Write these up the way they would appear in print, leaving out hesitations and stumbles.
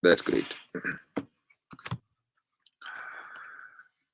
That's great.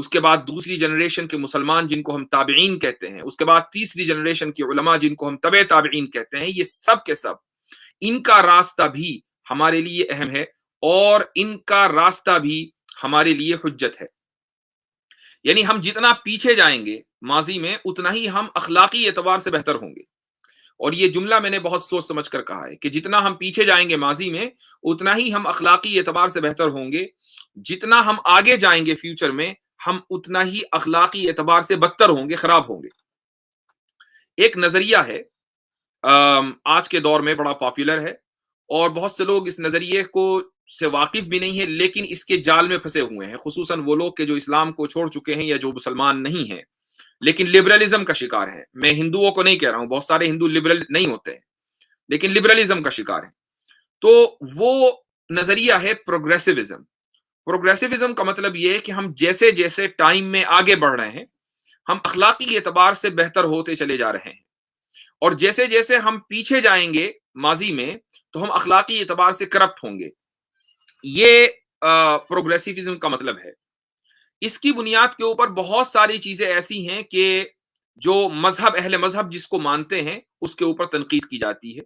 اس کے بعد دوسری جنریشن کے مسلمان جن کو ہم تابعین کہتے ہیں، اس کے بعد تیسری جنریشن کے علماء جن کو ہم تبع تابعین کہتے ہیں، یہ سب کے سب ان کا راستہ بھی ہمارے لیے اہم ہے اور ان کا راستہ بھی ہمارے لیے حجت ہے. یعنی ہم جتنا پیچھے جائیں گے ماضی میں اتنا ہی ہم اخلاقی اعتبار سے بہتر ہوں گے. اور یہ جملہ میں نے بہت سوچ سمجھ کر کہا ہے کہ جتنا ہم پیچھے جائیں گے ماضی میں اتنا ہی ہم اخلاقی اعتبار سے بہتر ہوں گے. جتنا ہم آگے جائیں گے فیوچر میں ہم اتنا ہی اخلاقی اعتبار سے بدتر ہوں گے، خراب ہوں گے. ایک نظریہ ہے آج کے دور میں بڑا پاپولر ہے اور بہت سے لوگ اس نظریے کو سے واقف بھی نہیں ہے لیکن اس کے جال میں پھنسے ہوئے ہیں، خصوصاً وہ لوگ کہ جو اسلام کو چھوڑ چکے ہیں یا جو مسلمان نہیں ہیں لیکن لبرلزم کا شکار ہے. میں ہندوؤں کو نہیں کہہ رہا ہوں، بہت سارے ہندو لبرل نہیں ہوتے ہیں لیکن لبرلزم کا شکار ہے. تو وہ نظریہ ہے پروگریسیوزم. پروگریسیوزم کا مطلب یہ ہے کہ ہم جیسے جیسے ٹائم میں آگے بڑھ رہے ہیں ہم اخلاقی اعتبار سے بہتر ہوتے چلے جا رہے ہیں، اور جیسے جیسے ہم پیچھے جائیں گے ماضی میں تو ہم اخلاقی اعتبار سے کرپٹ ہوں گے. یہ پروگریسیوزم کا مطلب ہے. اس کی بنیاد کے اوپر بہت ساری چیزیں ایسی ہیں کہ جو مذہب اہل مذہب جس کو مانتے ہیں اس کے اوپر تنقید کی جاتی ہے.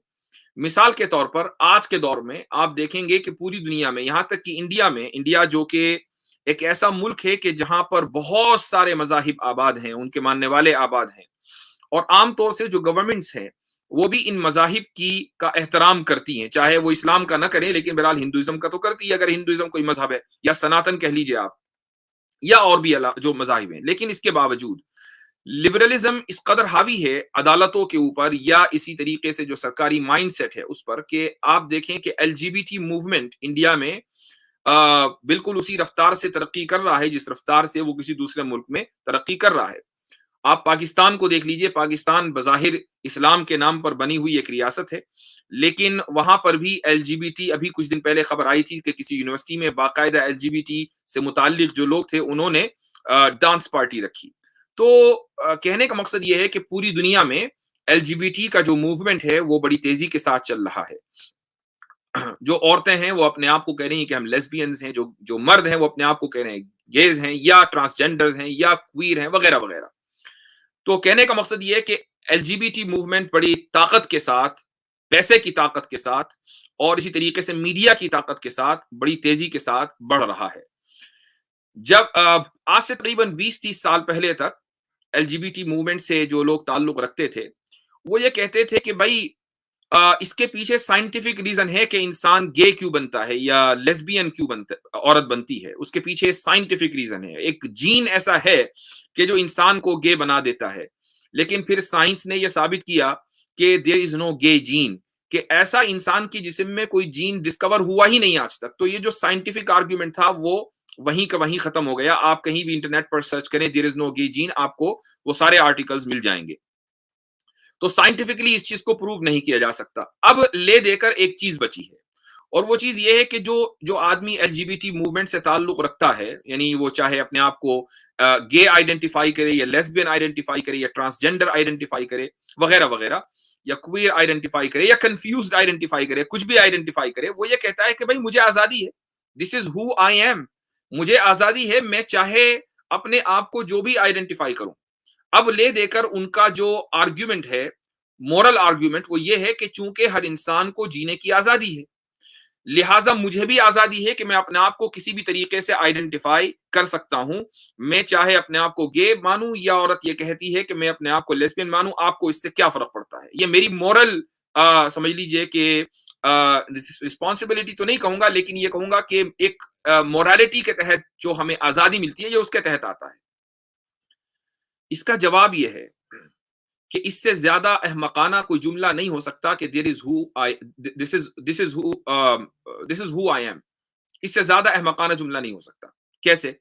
مثال کے طور پر آج کے دور میں آپ دیکھیں گے کہ پوری دنیا میں یہاں تک کہ انڈیا میں، انڈیا جو کہ ایک ایسا ملک ہے کہ جہاں پر بہت سارے مذاہب آباد ہیں، ان کے ماننے والے آباد ہیں، اور عام طور سے جو گورنمنٹس ہیں وہ بھی ان مذاہب کی کا احترام کرتی ہیں، چاہے وہ اسلام کا نہ کریں لیکن بہرحال ہندوازم کا تو کرتی ہے اگر ہندوازم کوئی مذہب ہے، یا سناتن کہہ لیجیے آپ، یا اور بھی جو مذاہب ہیں. لیکن اس کے باوجود لبرلزم اس قدر حاوی ہے عدالتوں کے اوپر یا اسی طریقے سے جو سرکاری مائنڈ سیٹ ہے اس پر کہ آپ دیکھیں کہ L G B T movement India میں بالکل اسی رفتار سے ترقی کر رہا ہے جس رفتار سے وہ کسی دوسرے ملک میں ترقی کر رہا ہے. آپ پاکستان کو دیکھ لیجئے، پاکستان بظاہر اسلام کے نام پر بنی ہوئی ایک ریاست ہے لیکن وہاں پر بھی ایل جی بی ٹی، ابھی کچھ دن پہلے خبر آئی تھی کہ کسی یونیورسٹی میں باقاعدہ ایل جی بی ٹی سے متعلق جو لوگ تھے انہوں نے ڈانس پارٹی رکھی. تو کہنے کا مقصد یہ ہے کہ پوری دنیا میں ایل جی بی ٹی کا جو موومنٹ ہے وہ بڑی تیزی کے ساتھ چل رہا ہے. جو عورتیں ہیں وہ اپنے آپ کو کہہ رہی ہیں کہ ہم لیسبینز ہیں، جو مرد ہیں وہ اپنے آپ کو کہہ رہے ہیں گیز ہیں یا ٹرانسجینڈرز ہیں یا کوئر ہیں وغیرہ وغیرہ. تو کہنے کا مقصد یہ ہے کہ L G B T movement بڑی طاقت کے ساتھ، پیسے کی طاقت کے ساتھ اور اسی طریقے سے میڈیا کی طاقت کے ساتھ بڑی تیزی کے ساتھ بڑھ رہا ہے. جب آج سے تقریباً 20-30 سال پہلے تک L G B T movement سے جو لوگ تعلق رکھتے تھے وہ یہ کہتے تھے کہ بھائی اس کے پیچھے سائنٹیفک ریزن ہے کہ انسان گے کیوں بنتا ہے یا لیسبین کیوں عورت بنتی ہے. اس کے پیچھے سائنٹیفک ریزن ہے، ایک جین ایسا ہے کہ جو انسان کو گے بنا دیتا ہے. لیکن پھر سائنس نے یہ ثابت کیا کہ دیر از نو گے جین، کہ ایسا انسان کی جسم میں کوئی جین ڈسکور ہوا ہی نہیں آج تک. تو یہ جو سائنٹیفک آرگیومنٹ تھا وہ وہیں کا وہیں ختم ہو گیا. آپ کہیں بھی انٹرنیٹ پر سرچ کریں دیر از نو گے جین، آپ کو وہ سارے آرٹیکلز مل جائیں گے. تو سائنٹیفکلی اس چیز کو پروو نہیں کیا جا سکتا. اب لے دے کر ایک چیز بچی ہے اور وہ چیز یہ ہے کہ جو آدمی L G B T movement سے تعلق رکھتا ہے، یعنی وہ چاہے اپنے آپ کو گے آئیڈینٹیفائی کرے یا لیسبین آئیڈینٹیفائی کرے یا ٹرانسجینڈر آئیڈینٹیفائی کرے وغیرہ وغیرہ، یا کوئر آئیڈینٹیفائی کرے یا کنفیوزڈ آئیڈینٹیفائی کرے، کچھ بھی آئیڈینٹیفائی کرے، وہ یہ کہتا ہے کہ بھائی مجھے آزادی ہے، دس از ہو آئی ایم، مجھے آزادی ہے، میں چاہے اپنے آپ کو جو بھی آئیڈینٹیفائی کروں. اب لے دے کر ان کا جو آرگیومنٹ ہے، مورل آرگیومنٹ، وہ یہ ہے کہ چونکہ ہر انسان کو جینے کی آزادی ہے لہٰذا مجھے بھی آزادی ہے کہ میں اپنے آپ کو کسی بھی طریقے سے آئیڈینٹیفائی کر سکتا ہوں. میں چاہے اپنے آپ کو گے مانوں یا عورت یہ کہتی ہے کہ میں اپنے آپ کو لیسبین مانوں، آپ کو اس سے کیا فرق پڑتا ہے؟ یہ میری مورل سمجھ لیجئے کہ رسپانسبلٹی تو نہیں کہوں گا لیکن یہ کہوں گا کہ ایک مورالٹی کے تحت جو ہمیں آزادی ملتی ہے یہ اس کے تحت آتا ہے. اس کا جواب یہ ہے کہ اس سے زیادہ احمقانہ کوئی جملہ نہیں ہو سکتا کہ this is who I am. اس سے زیادہ احمقانہ جملہ نہیں ہو سکتا. کیسے؟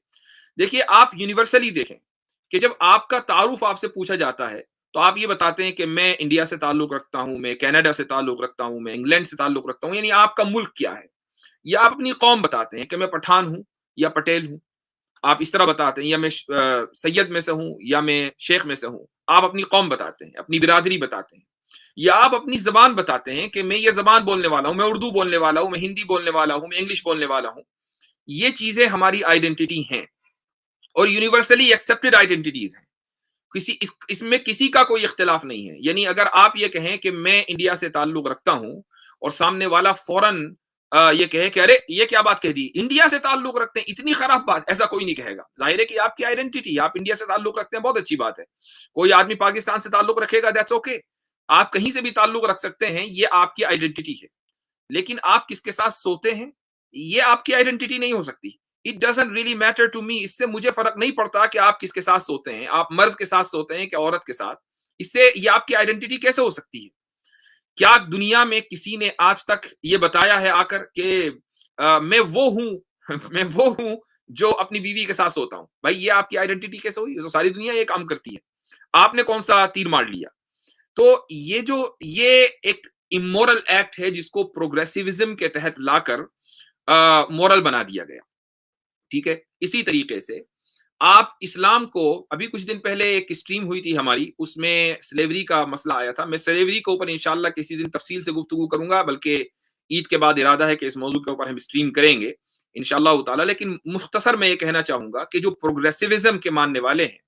دیکھیے آپ یونیورسلی دیکھیں کہ جب آپ کا تعارف آپ سے پوچھا جاتا ہے تو آپ یہ بتاتے ہیں کہ میں انڈیا سے تعلق رکھتا ہوں، میں کینیڈا سے تعلق رکھتا ہوں، میں انگلینڈ سے تعلق رکھتا ہوں، یعنی آپ کا ملک کیا ہے. یا آپ اپنی قوم بتاتے ہیں کہ میں پٹھان ہوں یا پٹیل ہوں، آپ اس طرح بتاتے ہیں، یا میں سید میں سے ہوں یا میں شیخ میں سے ہوں. آپ اپنی قوم بتاتے ہیں، اپنی برادری بتاتے ہیں، یا آپ اپنی زبان بتاتے ہیں کہ میں یہ زبان بولنے والا ہوں، میں اردو بولنے والا ہوں، میں ہندی بولنے والا ہوں، میں انگلش بولنے والا ہوں. یہ چیزیں ہماری آئیڈینٹی ہیں. اور یونیورسلی ایکسیپٹڈ آئیڈینٹیٹیز ہیں. اس میں کسی کا کوئی اختلاف نہیں ہے. یعنی اگر آپ یہ کہیں کہ میں انڈیا سے تعلق رکھتا ہوں اور سامنے والا فوراً یہ کہے کہ ارے یہ کیا بات کہہ دی، انڈیا سے تعلق رکھتے ہیں اتنی خراب بات، ایسا کوئی نہیں کہے گا. ظاہر ہے کہ آپ کی آئیڈینٹی، آپ انڈیا سے تعلق رکھتے ہیں، بہت اچھی بات ہے. کوئی آدمی پاکستان سے تعلق رکھے گا، دیٹس اوکے. آپ کہیں سے بھی تعلق رکھ سکتے ہیں، یہ آپ کی آئیڈینٹی ہے. لیکن آپ کس کے ساتھ سوتے ہیں یہ آپ کی آئیڈینٹی نہیں ہو سکتی. It doesn't really matter to me. اس سے مجھے فرق نہیں پڑتا کہ آپ کس کے ساتھ سوتے ہیں، آپ مرد کے ساتھ سوتے ہیں کہ عورت کے ساتھ. اس سے یہ آپ کی آئیڈینٹی کیسے ہو سکتی ہے؟ کیا دنیا میں کسی نے آج تک یہ بتایا ہے آ کر کہ میں وہ ہوں میں وہ ہوں جو اپنی بیوی کے ساتھ سوتا ہوں؟ بھائی یہ آپ کی آئیڈینٹی کیسے ہوئی؟ تو ساری دنیا یہ کام کرتی ہے. آپ نے کون سا تیر مار لیا؟ تو یہ ایک امورل ایکٹ ہے جس کو پروگریسیوزم کے تحت لا کر مورل بنا دیا گیا. ٹھیک ہے. اسی طریقے سے آپ اسلام کو، ابھی کچھ دن پہلے ایک اسٹریم ہوئی تھی ہماری، اس میں سلیوری کا مسئلہ آیا تھا. میں سلیوری کے اوپر انشاءاللہ کسی دن تفصیل سے گفتگو کروں گا، بلکہ عید کے بعد ارادہ ہے کہ اس موضوع کے اوپر ہم اسٹریم کریں گے انشاءاللہ تعالی. لیکن مختصر میں یہ کہنا چاہوں گا کہ جو پروگریسیوزم کے ماننے والے ہیں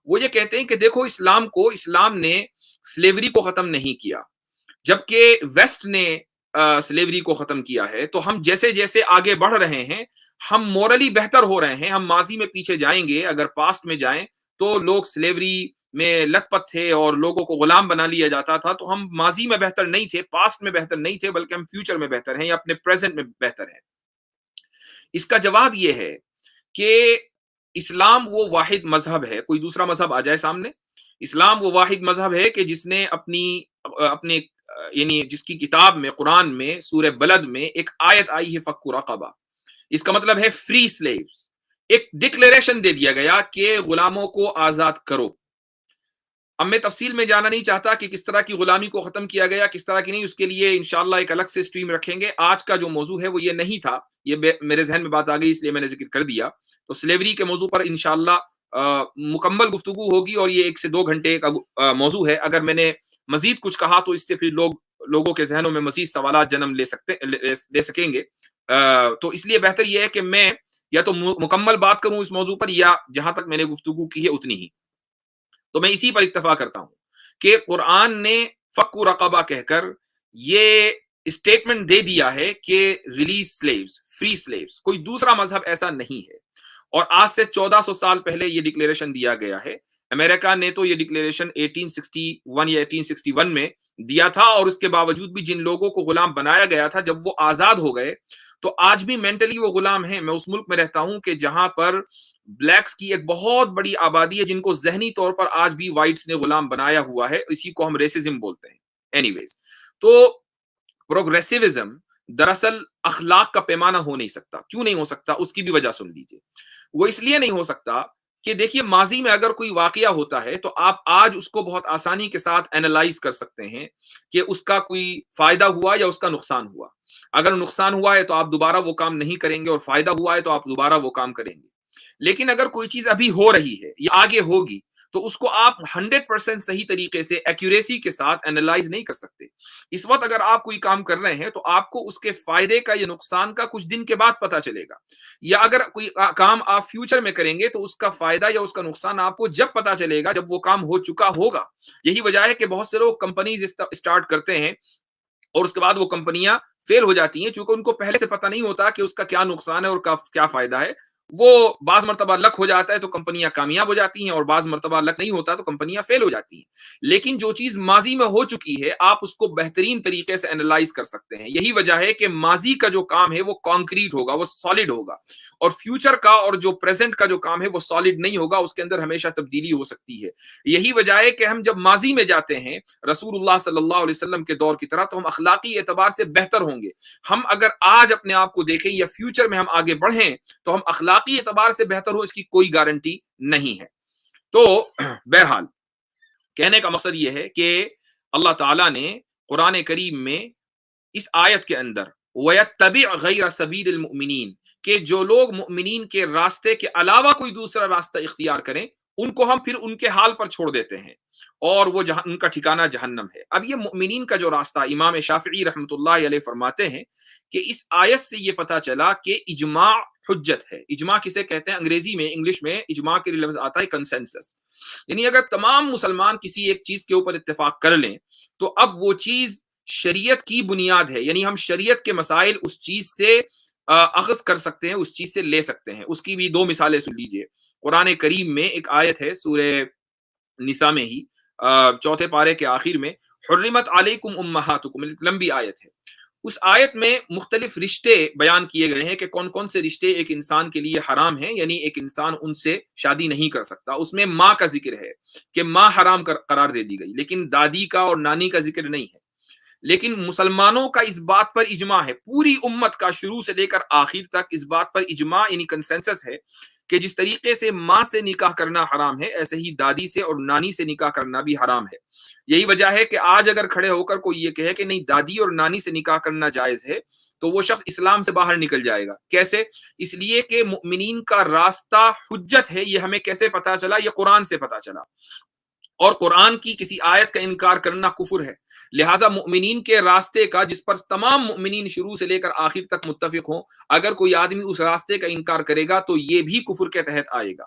وہ یہ کہتے ہیں کہ دیکھو اسلام نے سلیوری کو ختم نہیں کیا، جبکہ ویسٹ نے سلیوری کو ختم کیا ہے. تو ہم جیسے جیسے آگے بڑھ رہے ہیں ہم مورلی بہتر ہو رہے ہیں. ہم ماضی میں پیچھے جائیں گے، اگر پاسٹ میں جائیں تو لوگ سلیوری میں لت پت تھے اور لوگوں کو غلام بنا لیا جاتا تھا. تو ہم ماضی میں بہتر نہیں تھے، پاسٹ میں بہتر نہیں تھے، بلکہ ہم فیوچر میں بہتر ہیں یا اپنے پریزنٹ میں بہتر ہیں. اس کا جواب یہ ہے کہ اسلام وہ واحد مذہب ہے، کوئی دوسرا مذہب آ جائے سامنے، اسلام وہ واحد مذہب ہے کہ جس نے اپنے یعنی جس کی کتاب میں، قرآن میں سورہ بلد میں ایک آیت آئی ہے فک رقبہ. اس کا مطلب ہے فری سلیوز. ایک ڈکلیریشن دے دیا گیا کہ غلاموں کو آزاد کرو. اب میں تفصیل میں جانا نہیں چاہتا کہ کس طرح کی غلامی کو ختم کیا گیا، کس طرح کی نہیں، اس کے لیے انشاءاللہ ایک الگ سے سٹریم رکھیں گے. آج کا جو موضوع ہے وہ یہ نہیں تھا، یہ میرے ذہن میں بات آ گئی اس لیے میں نے ذکر کر دیا. تو سلیوری کے موضوع پر انشاءاللہ مکمل گفتگو ہوگی، اور یہ 1 سے 2 گھنٹے کا موضوع ہے. اگر میں نے مزید کچھ کہا تو اس سے پھر لوگوں کے ذہنوں میں مزید سوالات جنم لے سکیں گے. تو اس لیے بہتر یہ ہے کہ میں یا تو مکمل بات کروں اس موضوع پر، یا جہاں تک میں نے گفتگو کی ہے اتنی ہی. تو میں اسی پر اکتفا کرتا ہوں کہ قرآن نے فک رقبہ کہہ کر یہ اسٹیٹمنٹ دے دیا ہے کہ ریلیز سلیوز، فری سلیوز. کوئی دوسرا مذہب ایسا نہیں ہے. اور آج سے 1400 سال پہلے یہ ڈکلیریشن دیا گیا ہے. امریکہ نے تو یہ ڈکلیریشن 1861 یا 1861 میں دیا تھا، اور اس کے باوجود بھی جن لوگوں کو غلام بنایا گیا تھا جب وہ آزاد ہو گئے تو آج بھی مینٹلی وہ غلام ہیں. میں اس ملک میں رہتا ہوں کہ جہاں پر بلیکس کی ایک بہت بڑی آبادی ہے جن کو ذہنی طور پر آج بھی وائٹس نے غلام بنایا ہوا ہے. اسی کو ہم ریسزم بولتے ہیں. اینی ویز، تو پروگریسیوزم دراصل اخلاق کا پیمانہ ہو نہیں سکتا. کیوں نہیں ہو سکتا؟ اس کی بھی وجہ سن لیجئے. وہ اس لیے نہیں ہو سکتا کہ دیکھیے ماضی میں اگر کوئی واقعہ ہوتا ہے تو آپ آج اس کو بہت آسانی کے ساتھ اینالائز کر سکتے ہیں کہ اس کا کوئی فائدہ ہوا یا اس کا نقصان ہوا. اگر نقصان ہوا ہے تو آپ دوبارہ وہ کام نہیں کریں گے، اور فائدہ ہوا ہے تو آپ دوبارہ وہ کام کریں گے. لیکن اگر کوئی چیز ابھی ہو رہی ہے یا آگے ہوگی تو اس کو آپ 100% صحیح طریقے سے ایکوریسی کے ساتھ اینالائز نہیں کر سکتے. اس وقت اگر آپ کوئی کام کر رہے ہیں تو آپ کو اس کے فائدے کا یا نقصان کا کچھ دن کے بعد پتا چلے گا، یا اگر کوئی کام آپ فیوچر میں کریں گے تو اس کا فائدہ یا اس کا نقصان آپ کو جب پتا چلے گا جب وہ کام ہو چکا ہوگا. یہی وجہ ہے کہ بہت سے لوگ کمپنیز اسٹارٹ کرتے ہیں اور اس کے بعد وہ کمپنیاں فیل ہو جاتی ہیں، چونکہ ان کو پہلے سے پتہ نہیں ہوتا کہ اس کا کیا نقصان ہے اور کیا فائدہ ہے. وہ بعض مرتبہ لک ہو جاتا ہے تو کمپنیاں کامیاب ہو جاتی ہیں، اور بعض مرتبہ لک نہیں ہوتا تو کمپنیاں فیل ہو جاتی ہیں. لیکن جو چیز ماضی میں ہو چکی ہے آپ اس کو بہترین طریقے سے اینالائز کر سکتے ہیں. یہی وجہ ہے کہ ماضی کا جو کام ہے وہ کانکریٹ ہوگا، وہ سالڈ ہوگا، اور فیوچر کا اور جو پریزنٹ کا جو کام ہے وہ سالڈ نہیں ہوگا، اس کے اندر ہمیشہ تبدیلی ہو سکتی ہے. یہی وجہ ہے کہ ہم جب ماضی میں جاتے ہیں رسول اللہ صلی اللہ علیہ وسلم کے دور کی طرح تو ہم اخلاقی اعتبار سے بہتر ہوں گے. ہم اگر آج اپنے آپ کو دیکھیں یا فیوچر میں ہم آگے بڑھیں تو ہم اخلاقی اعتبار سے بہتر ہو، اس کی کوئی گارنٹی نہیں ہے. تو بہرحال کہنے کا مقصد یہ ہے کہ اللہ تعالیٰ نے قرآن کریم میں اس آیت کے اندر وَيَتَّبِعْ غَيْرَ سَبِيلِ الْمُؤْمِنِينَ کہ جو لوگ مؤمنین کے راستے کے علاوہ کوئی دوسرا راستہ اختیار کریں ان کو ہم پھر ان کے حال پر چھوڑ دیتے ہیں، اور وہ ان کا ٹھکانہ جہنم ہے. اب یہ مؤمنین کا جو راستہ، امام شافعی رحمۃ اللہ علیہ فرماتے ہیں کہ اس آیت سے یہ پتہ چلا کہ اجماع حجت ہے۔ اجماع کسے کہتے ہیں؟ انگریزی میں، انگلش میں اجماع کے لفظ آتا ہے کنسنسس، یعنی اگر تمام مسلمان کسی ایک چیز کے اوپر اتفاق کر لیں تو اب وہ چیز شریعت کی بنیاد ہے، یعنی ہم شریعت کے مسائل اس چیز سے اخذ کر سکتے ہیں، اس چیز سے لے سکتے ہیں۔ اس کی بھی دو مثالیں سن لیجئے۔ قرآن کریم میں ایک آیت ہے سورہ نساء میں ہی چوتھے پارے کے آخر میں، حرمت علیکم امہاتکم، لمبی آیت ہے۔ اس آیت میں مختلف رشتے بیان کیے گئے ہیں کہ کون کون سے رشتے ایک انسان کے لیے حرام ہیں، یعنی ایک انسان ان سے شادی نہیں کر سکتا۔ اس میں ماں کا ذکر ہے کہ ماں حرام قرار دے دی گئی، لیکن دادی کا اور نانی کا ذکر نہیں ہے۔ لیکن مسلمانوں کا اس بات پر اجماع ہے، پوری امت کا شروع سے لے کر آخر تک اس بات پر اجماع یعنی کنسنسس ہے کہ جس طریقے سے ماں سے نکاح کرنا حرام ہے، ایسے ہی دادی سے اور نانی سے نکاح کرنا بھی حرام ہے۔ یہی وجہ ہے کہ آج اگر کھڑے ہو کر کوئی یہ کہے کہ نہیں دادی اور نانی سے نکاح کرنا جائز ہے تو وہ شخص اسلام سے باہر نکل جائے گا۔ کیسے؟ اس لیے کہ مؤمنین کا راستہ حجت ہے۔ یہ ہمیں کیسے پتا چلا؟ یہ قرآن سے پتا چلا، اور قرآن کی کسی آیت کا انکار کرنا کفر ہے۔ لہٰذا مؤمنین کے راستے کا، جس پر تمام مؤمنین شروع سے لے کر آخر تک متفق ہوں، اگر کوئی آدمی اس راستے کا انکار کرے گا تو یہ بھی کفر کے تحت آئے گا۔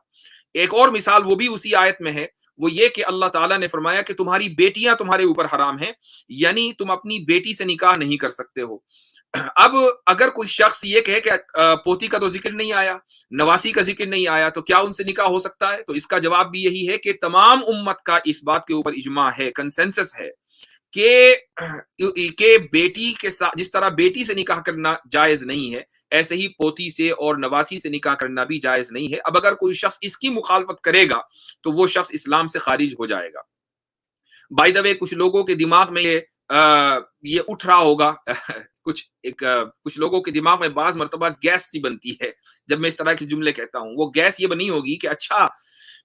ایک اور مثال وہ بھی اسی آیت میں ہے، وہ یہ کہ اللہ تعالیٰ نے فرمایا کہ تمہاری بیٹیاں تمہارے اوپر حرام ہیں، یعنی تم اپنی بیٹی سے نکاح نہیں کر سکتے ہو۔ اب اگر کوئی شخص یہ کہے کہ پوتی کا تو ذکر نہیں آیا، نواسی کا ذکر نہیں آیا، تو کیا ان سے نکاح ہو سکتا ہے؟ تو اس کا جواب بھی یہی ہے کہ تمام امت کا اس بات کے اوپر اجماع ہے، کنسنسس ہے کہ بیٹی کے ساتھ جس طرح بیٹی سے نکاح کرنا جائز نہیں ہے، ایسے ہی پوتی سے اور نواسی سے نکاح کرنا بھی جائز نہیں ہے۔ اب اگر کوئی شخص اس کی مخالفت کرے گا تو وہ شخص اسلام سے خارج ہو جائے گا۔ بائی دا وے، کچھ لوگوں کے دماغ میں یہ اٹھ رہا ہوگا کچھ لوگوں کے دماغ میں بعض مرتبہ گیس سی بنتی ہے جب میں اس طرح کے جملے کہتا ہوں۔ وہ گیس یہ بنی ہوگی کہ اچھا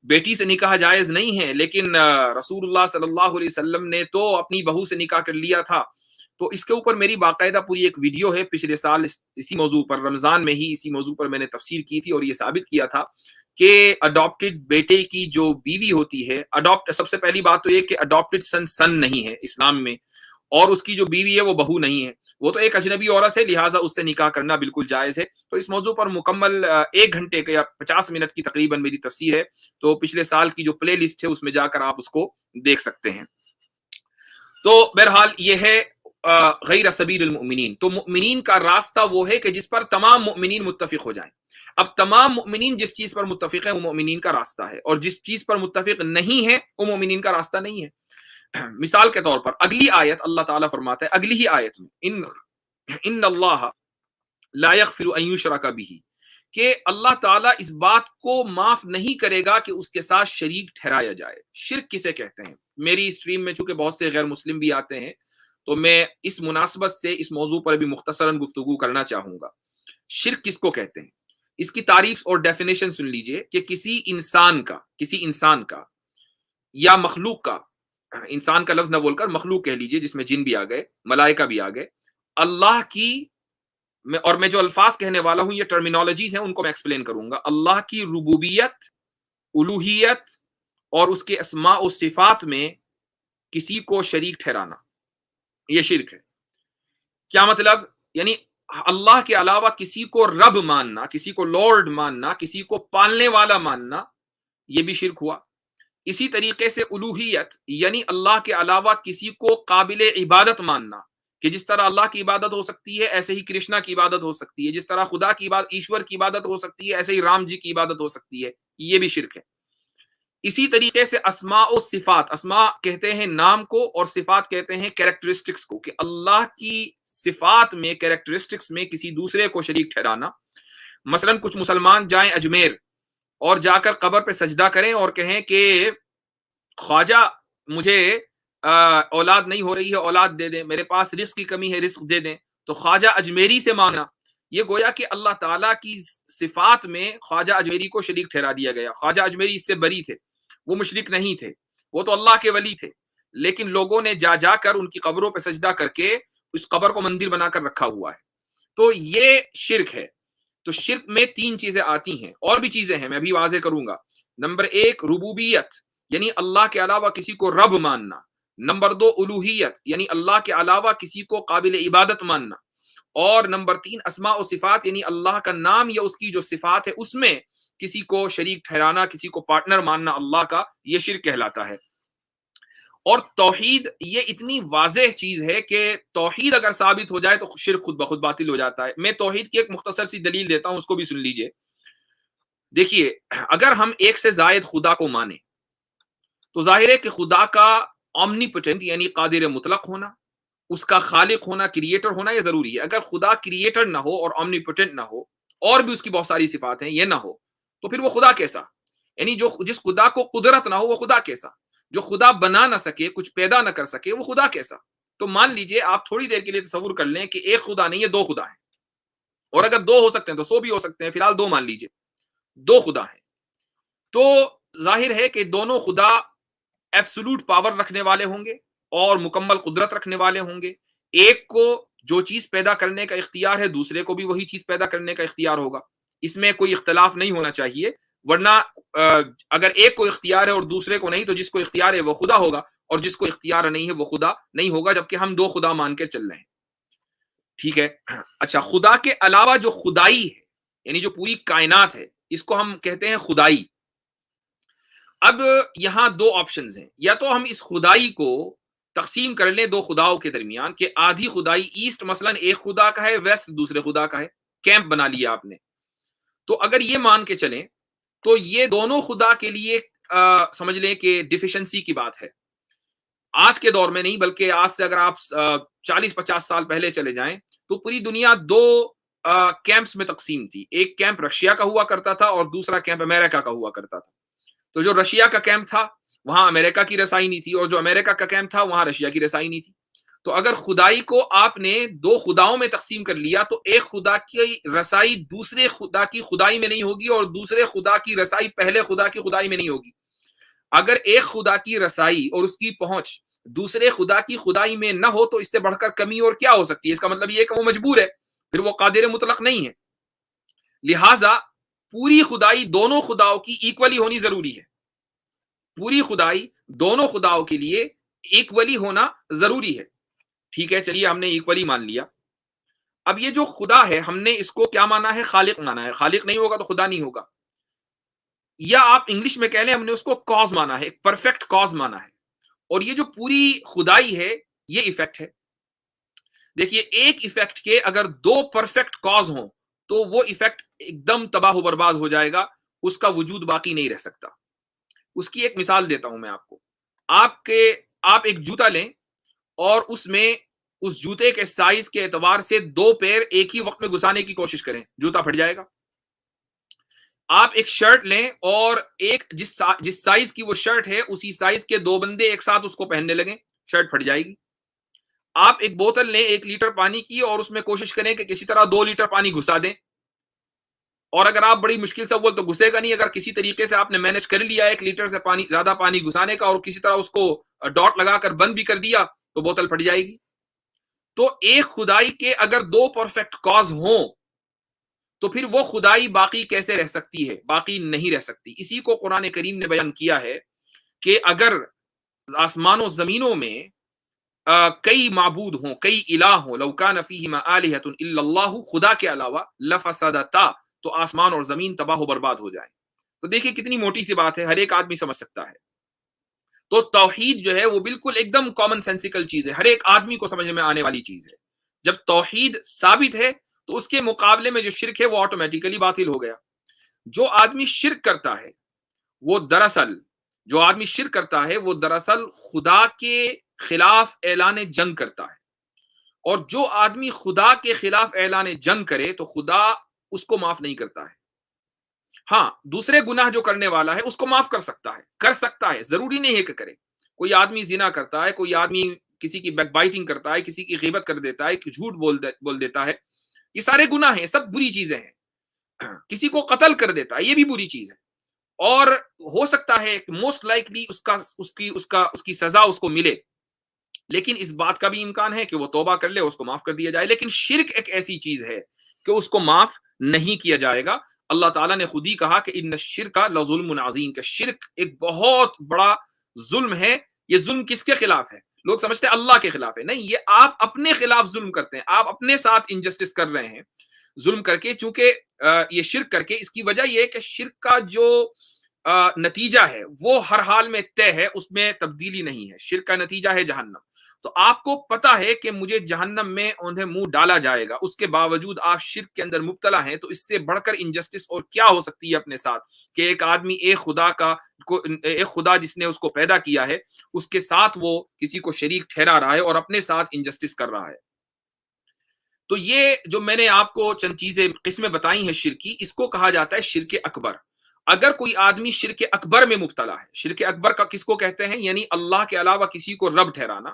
بیٹی سے نکاح جائز نہیں ہے، لیکن رسول اللہ صلی اللہ علیہ وسلم نے تو اپنی بہو سے نکاح کر لیا تھا۔ تو اس کے اوپر میری باقاعدہ پوری ایک ویڈیو ہے، پچھلے سال اسی موضوع پر، رمضان میں ہی اسی موضوع پر میں نے تفسیر کی تھی اور یہ ثابت کیا تھا کہ اڈاپٹڈ بیٹے کی جو بیوی ہوتی ہے، سب سے پہلی بات تو یہ کہ اڈاپٹڈ سن نہیں ہے اسلام میں، اور اس کی جو بیوی ہے وہ بہو نہیں ہے، وہ تو ایک اجنبی عورت ہے، لہٰذا اس سے نکاح کرنا بالکل جائز ہے۔ تو اس موضوع پر مکمل 1 گھنٹے کا یا 50 منٹ کی تقریباً میری تفسیر ہے، تو پچھلے سال کی جو پلے لسٹ ہے اس میں جا کر آپ اس کو دیکھ سکتے ہیں۔ تو بہرحال یہ ہے غیر سبیل المؤمنین۔ تو مؤمنین کا راستہ وہ ہے کہ جس پر تمام مؤمنین متفق ہو جائیں۔ اب تمام مؤمنین جس چیز پر متفق ہیں وہ مؤمنین کا راستہ ہے، اور جس چیز پر متفق نہیں ہے وہ مؤمنین کا راستہ نہیں ہے۔ مثال کے طور پر اگلی آیت اللہ تعالیٰ فرماتا ہے، اگلی ہی آیت میں، ان اللہ لا یغفر ان یشرک بہ، کہ اللہ تعالیٰ اس بات کو معاف نہیں کرے گا کہ اس کے ساتھ شریک ٹھہرایا جائے۔ شرک کسے کہتے ہیں؟ میری اسٹریم میں چونکہ بہت سے غیر مسلم بھی آتے ہیں تو میں اس مناسبت سے اس موضوع پر بھی مختصراً گفتگو کرنا چاہوں گا۔ شرک کس کو کہتے ہیں؟ اس کی تعریف اور ڈیفینیشن سن لیجئے کہ کسی انسان کا یا مخلوق کا، انسان کا لفظ نہ بول کر مخلوق کہہ لیجئے جس میں جن بھی آ گئے، ملائکہ بھی آ گئے، اللہ کی، اور میں جو الفاظ کہنے والا ہوں یہ ٹرمینالوجیز ہیں، ان کو میں ایکسپلین کروں گا۔ اللہ کی ربوبیت، الوہیت اور اس کے اسماء و صفات میں کسی کو شریک ٹھہرانا، یہ شرک ہے۔ کیا مطلب؟ یعنی اللہ کے علاوہ کسی کو رب ماننا، کسی کو لارڈ ماننا، کسی کو پالنے والا ماننا، یہ بھی شرک ہوا۔ اسی طریقے سے الوہیت، یعنی اللہ کے علاوہ کسی کو قابل عبادت ماننا، کہ جس طرح اللہ کی عبادت ہو سکتی ہے ایسے ہی کرشنا کی عبادت ہو سکتی ہے، جس طرح خدا کی عبادت، ایشور کی عبادت ہو سکتی ہے ایسے ہی رام جی کی عبادت ہو سکتی ہے، یہ بھی شرک ہے۔ اسی طریقے سے اسماء و صفات، اسماء کہتے ہیں نام کو اور صفات کہتے ہیں کیریکٹرسٹکس کو، کہ اللہ کی صفات میں، کیریکٹرسٹکس میں کسی دوسرے کو شریک ٹھہرانا۔ مثلا کچھ مسلمان جائیں اجمیر اور جا کر قبر پہ سجدہ کریں اور کہیں کہ خواجہ مجھے اولاد نہیں ہو رہی ہے، اولاد دے دیں، میرے پاس رزق کی کمی ہے، رزق دے دیں، تو خواجہ اجمیری سے مانگنا، یہ گویا کہ اللہ تعالیٰ کی صفات میں خواجہ اجمیری کو شریک ٹھہرا دیا گیا۔ خواجہ اجمیری اس سے بری تھے، وہ مشرک نہیں تھے، وہ تو اللہ کے ولی تھے، لیکن لوگوں نے جا کر ان کی قبروں پہ سجدہ کر کے اس قبر کو مندر بنا کر رکھا ہوا ہے، تو یہ شرک ہے۔ تو شرک میں 3 چیزیں آتی ہیں، اور بھی چیزیں ہیں، میں بھی واضح کروں گا۔ نمبر 1 ربوبیت، یعنی اللہ کے علاوہ کسی کو رب ماننا۔ نمبر 2 الوہیت، یعنی اللہ کے علاوہ کسی کو قابل عبادت ماننا۔ اور نمبر 3 اسماء و صفات یعنی اللہ کا نام یا اس کی جو صفات ہے اس میں کسی کو شریک ٹھہرانا، کسی کو پارٹنر ماننا اللہ کا، یہ شرک کہلاتا ہے۔ اور توحید یہ اتنی واضح چیز ہے کہ توحید اگر ثابت ہو جائے تو شرک خود بخود باطل ہو جاتا ہے۔ میں توحید کی ایک مختصر سی دلیل دیتا ہوں، اس کو بھی سن لیجئے۔ دیکھیے، اگر ہم ایک سے زائد خدا کو مانیں تو ظاہر ہے کہ خدا کا اومنیپوٹنٹ یعنی قادر مطلق ہونا، اس کا خالق ہونا، کریٹر ہونا یہ ضروری ہے۔ اگر خدا کریٹر نہ ہو اور اومنیپوٹنٹ نہ ہو اور بھی اس کی بہت ساری صفات ہیں، یہ نہ ہو تو پھر وہ خدا کیسا؟ یعنی جس خدا کو قدرت نہ ہو وہ خدا کیسا؟ جو خدا بنا نہ سکے، کچھ پیدا نہ کر سکے، وہ خدا کیسا؟ تو مان لیجئے آپ تھوڑی دیر کے لیے تصور کر لیں کہ ایک خدا نہیں ہے، دو خدا ہیں، اور اگر دو ہو سکتے ہیں تو 100 بھی ہو سکتے ہیں، فی الحال دو مان لیجئے، دو خدا ہیں۔ تو ظاہر ہے کہ دونوں خدا ایبسولوٹ پاور رکھنے والے ہوں گے اور مکمل قدرت رکھنے والے ہوں گے۔ ایک کو جو چیز پیدا کرنے کا اختیار ہے، دوسرے کو بھی وہی چیز پیدا کرنے کا اختیار ہوگا۔ اس میں کوئی اختلاف نہیں ہونا چاہیے، ورنہ اگر ایک کو اختیار ہے اور دوسرے کو نہیں تو جس کو اختیار ہے وہ خدا ہوگا اور جس کو اختیار نہیں ہے وہ خدا نہیں ہوگا، جبکہ ہم دو خدا مان کے چل رہے ہیں۔ ٹھیک ہے، اچھا، خدا کے علاوہ جو خدائی ہے یعنی جو پوری کائنات ہے، اس کو ہم کہتے ہیں خدائی۔ اب یہاں دو آپشنز ہیں، یا تو ہم اس خدائی کو تقسیم کر لیں دو خداؤں کے درمیان کہ آدھی خدائی ایسٹ مثلا ایک خدا کا ہے، ویسٹ دوسرے خدا کا ہے، کیمپ بنا لیا آپ نے۔ تو اگر یہ مان کے چلیں تو یہ دونوں خدا کے لیے سمجھ لیں کہ ڈیفیشنسی کی بات ہے۔ آج کے دور میں نہیں بلکہ آج سے اگر آپ 40-50 سال پہلے چلے جائیں تو پوری دنیا دو کیمپس میں تقسیم تھی۔ ایک کیمپ رشیا کا ہوا کرتا تھا اور دوسرا کیمپ امریکہ کا ہوا کرتا تھا۔ تو جو رشیا کا کیمپ تھا وہاں امریکہ کی رسائی نہیں تھی، اور جو امریکہ کا کیمپ تھا وہاں رشیا کی رسائی نہیں تھی۔ تو اگر خدائی کو آپ نے دو خداؤں میں تقسیم کر لیا تو ایک خدا کی رسائی دوسرے خدا کی خدائی میں نہیں ہوگی اور دوسرے خدا کی رسائی پہلے خدا کی خدائی میں نہیں ہوگی۔ اگر ایک خدا کی رسائی اور اس کی پہنچ دوسرے خدا کی خدائی میں نہ ہو تو اس سے بڑھ کر کمی اور کیا ہو سکتی ہے؟ اس کا مطلب یہ کہ وہ مجبور ہے، پھر وہ قادر مطلق نہیں ہے۔ لہٰذا پوری خدائی دونوں خداؤں کی ایکولی ہونی ضروری ہے۔ پوری خدائی دونوں خداؤں کے لیے ایکولی ہونا ضروری ہے۔ ٹھیک ہے، چلیے ہم نے ایکولی مان لیا۔ اب یہ جو خدا ہے ہم نے اس کو کیا مانا ہے؟ خالق مانا ہے۔ خالق نہیں ہوگا تو خدا نہیں ہوگا، یا آپ انگلش میں کہہ لیں ہم نے اس کو کاز مانا ہے، ایک پرفیکٹ کاز مانا ہے۔ اور یہ جو پوری خدائی ہے یہ ایفیکٹ ہے۔ دیکھیے، ایک ایفیکٹ کے اگر دو پرفیکٹ کاز ہوں تو وہ ایفیکٹ ایک دم تباہ و برباد ہو جائے گا، اس کا وجود باقی نہیں رہ سکتا۔ اس کی ایک مثال دیتا ہوں میں آپ کو۔ آپ ایک جوتا لیں اور اس میں اس جوتے کے سائز کے اعتبار سے دو پیر ایک ہی وقت میں گھسانے کی کوشش کریں، جوتا پھٹ جائے گا۔ آپ ایک شرٹ لیں اور ایک جس سائز کی وہ شرٹ ہے اسی سائز کے دو بندے ایک ساتھ اس کو پہننے لگیں، شرٹ پھٹ جائے گی۔ آپ ایک بوتل لیں 1 لیٹر پانی کی اور اس میں کوشش کریں کہ کسی طرح 2 لیٹر پانی گھسا دیں، اور اگر آپ بڑی مشکل سے وہ تو گھسے گا نہیں۔ اگر کسی طریقے سے آپ نے مینج کر لیا 1 لیٹر سے زیادہ پانی گھسانے کا اور کسی طرح اس کو ڈاٹ لگا کر بند بھی کر دیا تو بوتل پھٹ جائے گی۔ تو ایک خدائی کے اگر دو پرفیکٹ کاز ہوں تو پھر وہ خدائی باقی کیسے رہ سکتی ہے؟ باقی نہیں رہ سکتی۔ اسی کو قرآن کریم نے بیان کیا ہے کہ اگر آسمان و زمینوں میں کئی معبود ہوں، کئی الہ ہوں، لو کان فیہما آلہۃ الا اللہ، خدا کے علاوہ، لفسدتا، تو آسمان اور زمین تباہ و برباد ہو جائیں۔ تو دیکھیے کتنی موٹی سی بات ہے، ہر ایک آدمی سمجھ سکتا ہے۔ تو توحید جو ہے وہ بالکل ایک دم کامن سینسیکل چیز ہے، ہر ایک آدمی کو سمجھ میں آنے والی چیز ہے۔ جب توحید ثابت ہے تو اس کے مقابلے میں جو شرک ہے وہ آٹومیٹیکلی باطل ہو گیا۔ جو آدمی شرک کرتا ہے وہ دراصل خدا کے خلاف اعلان جنگ کرتا ہے، اور جو آدمی خدا کے خلاف اعلان جنگ کرے تو خدا اس کو معاف نہیں کرتا ہے۔ ہاں، دوسرے گناہ جو کرنے والا ہے اس کو معاف کر سکتا ہے، ضروری نہیں ہے کہ کرے۔ کوئی آدمی زنا کرتا ہے، کوئی آدمی کسی کی بیک بائٹنگ کرتا ہے، کسی کی غیبت کر دیتا ہے، جھوٹ بول دیتا ہے، یہ سارے گناہ ہیں، سب بری چیزیں ہیں۔ کسی کو قتل کر دیتا ہے، یہ بھی بری چیز ہے، اور ہو سکتا ہے کہ موسٹ لائکلی اس کی سزا اس کو ملے، لیکن اس بات کا بھی امکان ہے کہ وہ توبہ کر لے، اس کو معاف کر دیا جائے۔ لیکن شرک ایک ایسی چیز ہے کہ اس کو معاف نہیں کیا جائے گا۔ اللہ تعالیٰ نے خود ہی کہا کہ ان الشرک لظلم عظیم، کہ شرک ایک بہت بڑا ظلم ہے۔ یہ ظلم کس کے خلاف ہے؟ لوگ سمجھتے ہیں اللہ کے خلاف ہے، نہیں، یہ آپ اپنے خلاف ظلم کرتے ہیں، آپ اپنے ساتھ انجسٹس کر رہے ہیں ظلم کر کے، چونکہ یہ شرک کر کے، اس کی وجہ یہ ہے کہ شرک کا جو نتیجہ ہے وہ ہر حال میں طے ہے، اس میں تبدیلی نہیں ہے، شرک کا نتیجہ ہے جہنم، تو آپ کو پتا ہے کہ مجھے جہنم میں انہیں منہ ڈالا جائے گا، اس کے باوجود آپ شرک کے اندر مبتلا ہیں، تو اس سے بڑھ کر انجسٹس اور کیا ہو سکتی ہے اپنے ساتھ، کہ ایک آدمی ایک خدا جس نے اس کو پیدا کیا ہے، اس کے ساتھ وہ کسی کو شریک ٹھہرا رہا ہے اور اپنے ساتھ انجسٹس کر رہا ہے۔ تو یہ جو میں نے آپ کو چند چیزیں قسمیں بتائی ہیں شرک کی، اس کو کہا جاتا ہے شرک اکبر۔ اگر کوئی آدمی شرک اکبر میں مبتلا ہے، شرک اکبر کا کس کو کہتے ہیں؟ یعنی اللہ کے علاوہ کسی کو رب ٹھہرانا،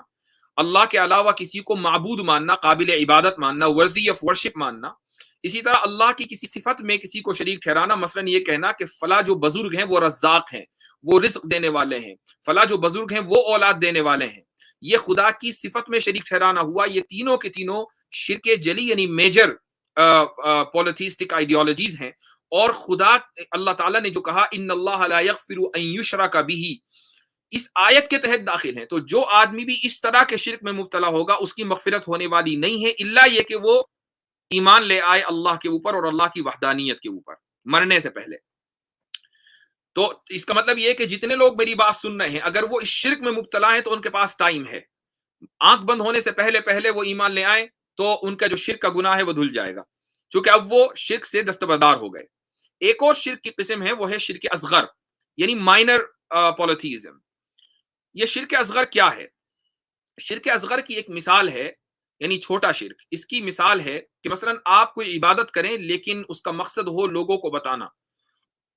اللہ کے علاوہ کسی کو معبود ماننا، قابل عبادت ماننا، ورتھی آف ورشپ ماننا، اسی طرح اللہ کی کسی صفت میں کسی کو شریک ٹھہرانا، مثلا یہ کہنا کہ فلاں جو بزرگ ہیں وہ رزاق ہیں، وہ رزق دینے والے ہیں، فلاں جو بزرگ ہیں وہ اولاد دینے والے ہیں، یہ خدا کی صفت میں شریک ٹھہرانا ہوا۔ یہ تینوں کے تینوں شرک جلی یعنی میجر پولیتھیسٹک آئیڈیالوجیز ہیں، اور خدا اللہ تعالیٰ نے جو کہا ان اللہ لا یغفر ان یشرک بہ، اس آیت کے تحت داخل ہیں۔ تو جو آدمی بھی اس طرح کے شرک میں مبتلا ہوگا اس کی مغفرت ہونے والی نہیں ہے، الا یہ کہ وہ ایمان لے آئے اللہ کے اوپر اور اللہ کی وحدانیت کے اوپر مرنے سے پہلے۔ تو اس کا مطلب یہ ہے کہ جتنے لوگ میری بات سن رہے ہیں اگر وہ اس شرک میں مبتلا ہیں تو ان کے پاس ٹائم ہے، آنکھ بند ہونے سے پہلے پہلے وہ ایمان لے آئے تو ان کا جو شرک کا گناہ ہے وہ دھل جائے گا، چونکہ اب وہ شرک سے دستبردار ہو گئے۔ ایک اور شرک کی قسم ہے، وہ ہے شرک اصغر، یعنی مائنر پولیتھیزم۔ یہ شرک اصغر کیا ہے؟ شرک اصغر کی ایک مثال ہے، یعنی چھوٹا شرک، اس کی مثال ہے کہ مثلا آپ کوئی عبادت کریں لیکن اس کا مقصد ہو لوگوں کو بتانا۔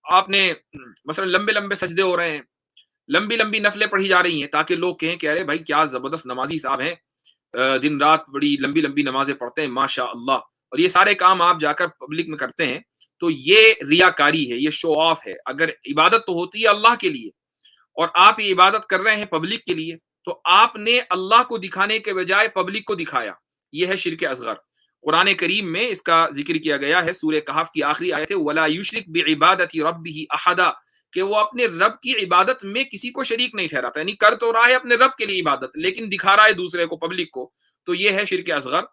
آپ نے مثلا لمبے لمبے سجدے ہو رہے ہیں، لمبی لمبی نفلیں پڑھی جا رہی ہیں تاکہ لوگ کہیں کہ ارے بھائی کیا زبردست نمازی صاحب ہیں، دن رات بڑی لمبی لمبی نمازیں پڑھتے ہیں ماشاء اللہ، اور یہ سارے کام آپ جا کر پبلک میں کرتے ہیں، تو یہ ریاکاری ہے، یہ شو آف ہے۔ اگر عبادت تو ہوتی ہے اللہ کے لیے اور آپ یہ عبادت کر رہے ہیں پبلک کے لیے، تو آپ نے اللہ کو دکھانے کے بجائے پبلک کو دکھایا، یہ ہے شرک اصغر۔ قرآن کریم میں اس کا ذکر کیا گیا ہے، سورہ کہف کی آخری آیت ہے وَلَا يُشْرِكْ بِعِبَادَةِ رَبِّهِ أَحَدًا، کہ وہ اپنے رب کی عبادت میں کسی کو شریک نہیں ٹھہراتا، یعنی کر تو رہا ہے اپنے رب کے لیے عبادت لیکن دکھا رہا ہے دوسرے کو، پبلک کو، تو یہ ہے شرک اصغر۔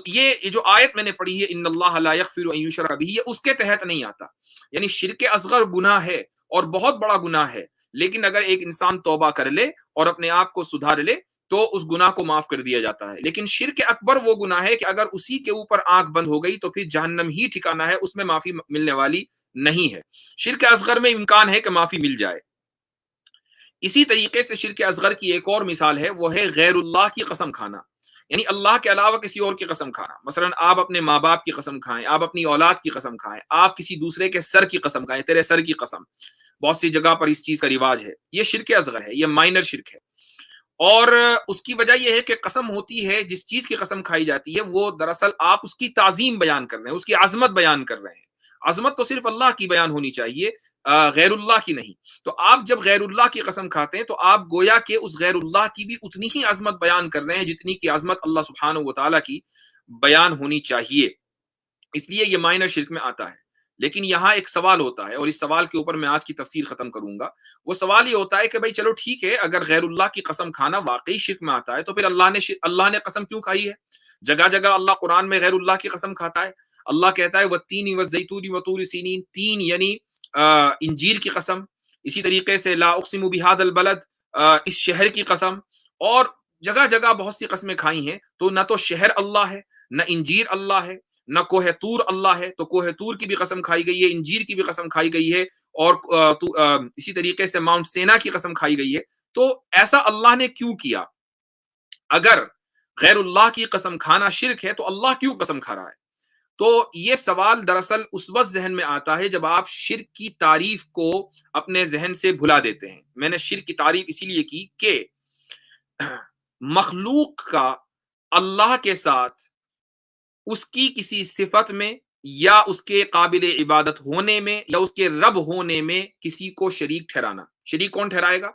یہ جو آیت میں نے پڑھی ہے ان اللہ لا یغفر ان یشرک بہ، یہ اس کے تحت نہیں آتا، یعنی شرک اصغر گناہ ہے اور بہت بڑا گناہ ہے، لیکن اگر ایک انسان توبہ کر لے اور اپنے آپ کو سدھار لے تو اس گناہ کو معاف کر دیا جاتا ہے۔ لیکن شرک اکبر وہ گناہ ہے کہ اگر اسی کے اوپر آنکھ بند ہو گئی تو پھر جہنم ہی ٹھکانہ ہے، اس میں معافی ملنے والی نہیں ہے۔ شرک اصغر میں امکان ہے کہ معافی مل جائے۔ اسی طریقے سے شرک اصغر کی ایک اور مثال ہے، وہ ہے غیر اللہ کی قسم کھانا، یعنی اللہ کے علاوہ کسی اور کی قسم کھانا۔ مثلا آپ اپنے ماں باپ کی قسم کھائیں، آپ اپنی اولاد کی قسم کھائیں، آپ کسی دوسرے کے سر کی قسم کھائیں، تیرے سر کی قسم، بہت سی جگہ پر اس چیز کا رواج ہے، یہ شرک اصغر ہے، یہ مائنر شرک ہے۔ اور اس کی وجہ یہ ہے کہ قسم ہوتی ہے، جس چیز کی قسم کھائی جاتی ہے وہ دراصل آپ اس کی تعظیم بیان کر رہے ہیں، اس کی عظمت بیان کر رہے ہیں۔ عظمت تو صرف اللہ کی بیان ہونی چاہیے، غیر اللہ کی نہیں۔ تو آپ جب غیر اللہ کی قسم کھاتے ہیں تو آپ گویا کہ اس غیر اللہ کی بھی اتنی ہی عظمت بیان کر رہے ہیں جتنی کی عظمت اللہ سبحانہ و تعالیٰ کی بیان ہونی چاہیے، اس لیے یہ مائنر شرک میں آتا ہے۔ لیکن یہاں ایک سوال ہوتا ہے، اور اس سوال کے اوپر میں آج کی تفسیر ختم کروں گا۔ وہ سوال یہ ہوتا ہے کہ بھائی چلو ٹھیک ہے، اگر غیر اللہ کی قسم کھانا واقعی شرک میں آتا ہے تو پھر اللہ نے قسم کیوں کھائی ہے؟ جگہ جگہ اللہ قرآن میں غیر اللہ کی قسم کھاتا ہے۔ اللہ کہتا ہے والتین والزیتون وطور سینین، تین یعنی انجیر کی قسم، اسی طریقے سے لا اقسم بہذا البلد، اس شہر کی قسم، اور جگہ جگہ بہت سی قسمیں کھائی ہیں۔ تو نہ تو شہر اللہ ہے، نہ انجیر اللہ ہے، نہ کوہ طور اللہ ہے، تو کوہ طور کی بھی قسم کھائی گئی ہے، انجیر کی بھی قسم کھائی گئی ہے، اور اسی طریقے سے ماؤنٹ سینا کی قسم کھائی گئی ہے۔ تو ایسا اللہ نے کیوں کیا؟ اگر غیر اللہ کی قسم کھانا شرک ہے تو اللہ کیوں قسم کھا رہا ہے؟ تو یہ سوال دراصل اس وقت ذہن میں آتا ہے جب آپ شرک کی تعریف کو اپنے ذہن سے بھلا دیتے ہیں۔ میں نے شرک کی تعریف اسی لیے کی کہ مخلوق کا اللہ کے ساتھ اس کی کسی صفت میں یا اس کے قابل عبادت ہونے میں یا اس کے رب ہونے میں کسی کو شریک ٹھہرانا۔ شریک کون ٹھہرائے گا؟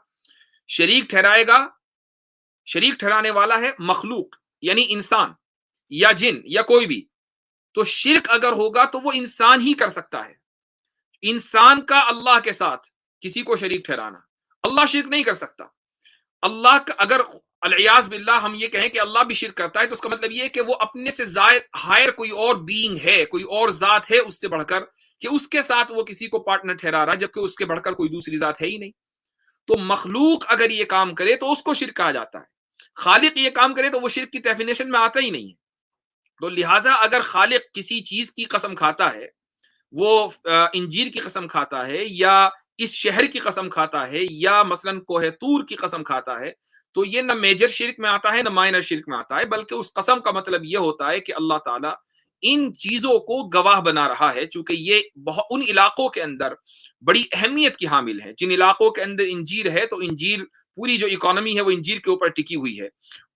شریک ٹھہرائے گا، شریک ٹھہرانے والا ہے مخلوق، یعنی انسان یا جن یا کوئی بھی۔ تو شرک اگر ہوگا تو وہ انسان ہی کر سکتا ہے، انسان کا اللہ کے ساتھ کسی کو شریک ٹھہرانا۔ اللہ شرک نہیں کر سکتا۔ اللہ کا اگر الیاذ باللہ ہم یہ کہیں کہ اللہ بھی شرک کرتا ہے تو اس کا مطلب یہ ہے کہ وہ اپنے سے زائد ہائر کوئی اور بینگ ہے، کوئی اور ذات ہے اس سے بڑھ کر، کہ اس کے ساتھ وہ کسی کو پارٹنر ٹھہرا رہا ہے جبکہ اس کے بڑھ کر کوئی دوسری ذات ہے ہی نہیں۔ تو مخلوق اگر یہ کام کرے تو اس کو شرک کہا جاتا ہے، خالق یہ کام کرے تو وہ شرک کی ڈیفینیشن میں آتا ہی نہیں ہے۔ تو لہٰذا اگر خالق کسی چیز کی قسم کھاتا ہے، وہ انجیر کی قسم کھاتا ہے یا اس شہر کی قسم کھاتا ہے یا مثلا کوہ طور کی قسم کھاتا ہے، تو یہ نہ میجر شرک میں آتا ہے نہ مائنر شرک میں آتا ہے، بلکہ اس قسم کا مطلب یہ ہوتا ہے کہ اللہ تعالیٰ ان چیزوں کو گواہ بنا رہا ہے، چونکہ یہ ان علاقوں کے اندر بڑی اہمیت کی حامل ہے۔ جن علاقوں کے اندر انجیر ہے تو انجیر پوری جو اکانومی ہے وہ انجیر کے اوپر ٹکی ہوئی ہے،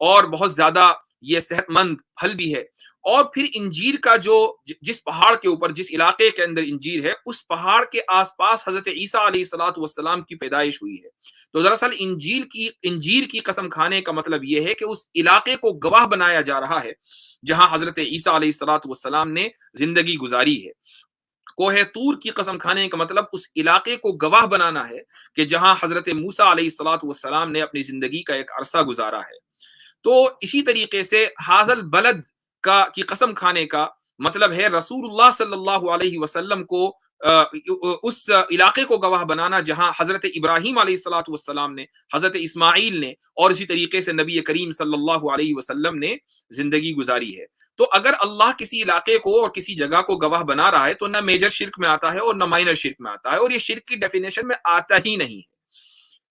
اور بہت زیادہ یہ صحت مند پھل بھی ہے۔ اور پھر انجیر کا جس پہاڑ کے اوپر، جس علاقے کے اندر انجیر ہے، اس پہاڑ کے آس پاس حضرت عیسیٰ علیہ الصلوۃ والسلام کی پیدائش ہوئی ہے۔ تو دراصل انجیر کی قسم کھانے کا مطلب یہ ہے کہ اس علاقے کو گواہ بنایا جا رہا ہے جہاں حضرت عیسیٰ علیہ الصلوۃ والسلام نے زندگی گزاری ہے۔ کوہ طور کی قسم کھانے کا مطلب اس علاقے کو گواہ بنانا ہے کہ جہاں حضرت موسیٰ علیہ الصلوۃ والسلام نے اپنی زندگی کا ایک عرصہ گزارا ہے۔ تو اسی طریقے سے حاضل بلد کی قسم کھانے کا مطلب ہے رسول اللہ صلی اللہ علیہ وسلم کو اس علاقے کو گواہ بنانا جہاں حضرت ابراہیم علیہ الصلوۃ والسلام نے، حضرت اسماعیل نے، اور اسی طریقے سے نبی کریم صلی اللہ علیہ وسلم نے زندگی گزاری ہے۔ تو اگر اللہ کسی علاقے کو اور کسی جگہ کو گواہ بنا رہا ہے تو نہ میجر شرک میں آتا ہے اور نہ مائنر شرک میں آتا ہے، اور یہ شرک کی ڈیفینیشن میں آتا ہی نہیں ہے۔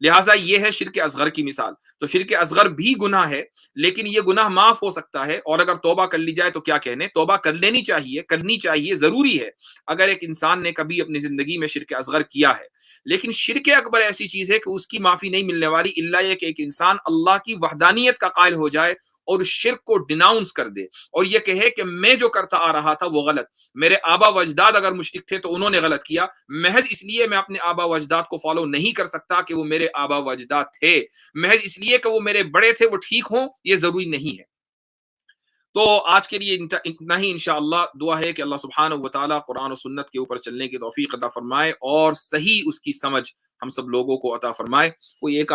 لہٰذا یہ ہے شرک اصغر کی مثال۔ تو شرک اصغر بھی گناہ ہے، لیکن یہ گناہ معاف ہو سکتا ہے، اور اگر توبہ کر لی جائے تو کیا کہنے، توبہ کر لینی چاہیے، کرنی چاہیے، ضروری ہے اگر ایک انسان نے کبھی اپنی زندگی میں شرک اصغر کیا ہے۔ لیکن شرک اکبر ایسی چیز ہے کہ اس کی معافی نہیں ملنے والی الا یہ کہ ایک انسان اللہ کی وحدانیت کا قائل ہو جائے اور اس شرک کو ڈیناؤنس کر دے، اور یہ کہے کہ میں جو کرتا آ رہا تھا وہ غلط، میرے آبا و اجداد اگر مشرک تھے تو انہوں نے غلط کیا، محض اس لیے میں اپنے آبا و اجداد کو فالو نہیں کر سکتا کہ وہ میرے آبا و اجداد تھے، محض اس لیے کہ وہ میرے بڑے تھے وہ ٹھیک ہوں، یہ ضروری نہیں ہے۔ تو آج کے لیے اتنا ہی، انشاءاللہ دعا ہے کہ اللہ سبحانہ و تعالیٰ قرآن و سنت کے اوپر چلنے کی توفیق عطا فرمائے اور صحیح اس کی سمجھ ہم سب لوگوں کو عطا فرمائے۔ کوئی ایک